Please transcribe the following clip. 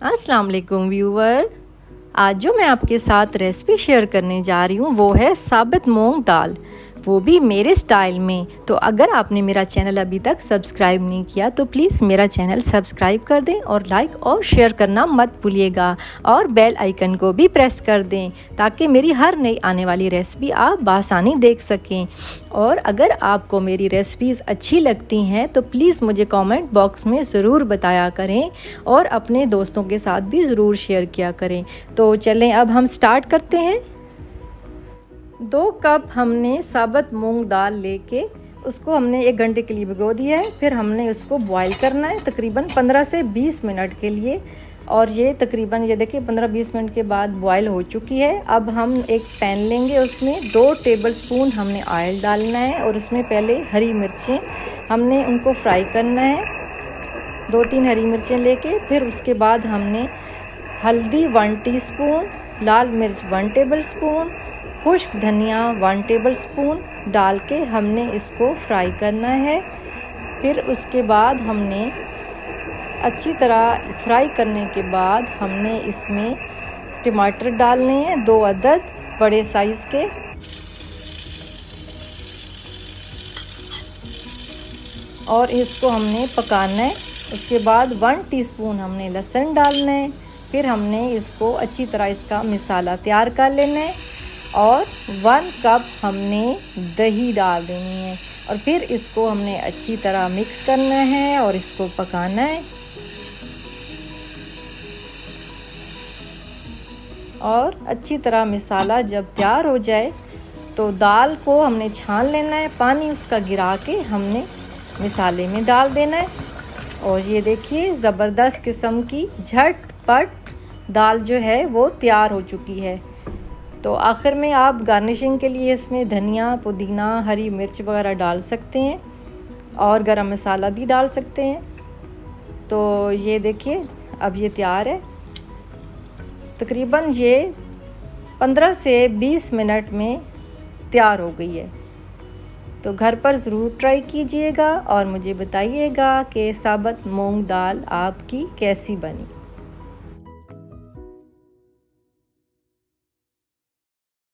अस्सलाम वालेकुम व्यूवर। आज जो मैं आपके साथ रेसिपी शेयर करने जा रही हूँ वो है साबित मूंग दाल, वो भी मेरे स्टाइल में। तो अगर आपने मेरा चैनल अभी तक सब्सक्राइब नहीं किया तो प्लीज़ मेरा चैनल सब्सक्राइब कर दें और लाइक और शेयर करना मत भूलिएगा और बेल आइकन को भी प्रेस कर दें ताकि मेरी हर नई आने वाली रेसिपी आप बआसानी देख सकें। और अगर आपको मेरी रेसिपीज़ अच्छी लगती हैं तो प्लीज़ मुझे कमेंट बॉक्स में ज़रूर बताया करें और अपने दोस्तों के साथ भी ज़रूर शेयर किया करें। तो चलें अब हम स्टार्ट करते हैं। 2 कप हमने साबुत मूंग दाल लेके उसको हमने 1 घंटे के लिए भिगो दिया है। फिर हमने उसको बॉईल करना है तकरीबन 15 से 20 मिनट के लिए। और ये तकरीबन ये देखिए 15-20 मिनट के बाद बॉईल हो चुकी है। अब हम एक पैन लेंगे, उसमें 2 टेबलस्पून हमने ऑयल डालना है और उसमें पहले हरी मिर्चें हमने उनको फ्राई करना है। 2-3 हरी मिर्चें लेके फिर उसके बाद हमने हल्दी 1 टीस्पून, लाल मिर्च 1 टेबलस्पून, खुश्क धनिया 1 टेबलस्पून डाल के हमने इसको फ्राई करना है। फिर उसके बाद हमने अच्छी तरह फ्राई करने के बाद हमने इसमें टमाटर डालने हैं 2 अदद बड़े साइज़ के। और इसको हमने पकाना है। उसके बाद 1 टीस्पून हमने लहसुन डालना है। फिर हमने इसको अच्छी तरह इसका मसाला तैयार कर लेना है और 1 कप हमने दही डाल देनी है और फिर इसको हमने अच्छी तरह मिक्स करना है और इसको पकाना है। और अच्छी तरह मसाला जब तैयार हो जाए तो दाल को हमने छान लेना है, पानी उसका गिरा के हमने मसाले में डाल देना है। और ये देखिए ज़बरदस्त किस्म की झटपट दाल जो है वो तैयार हो चुकी है। तो आखिर में आप गार्निशिंग के लिए इसमें धनिया, पुदीना, हरी मिर्च वगैरह डाल सकते हैं और गरम मसाला भी डाल सकते हैं। तो ये देखिए अब ये तैयार है। तकरीबन ये 15 से 20 मिनट में तैयार हो गई है। तो घर पर ज़रूर ट्राई कीजिएगा और मुझे बताइएगा कि साबुत मूंग दाल आपकी कैसी बनी।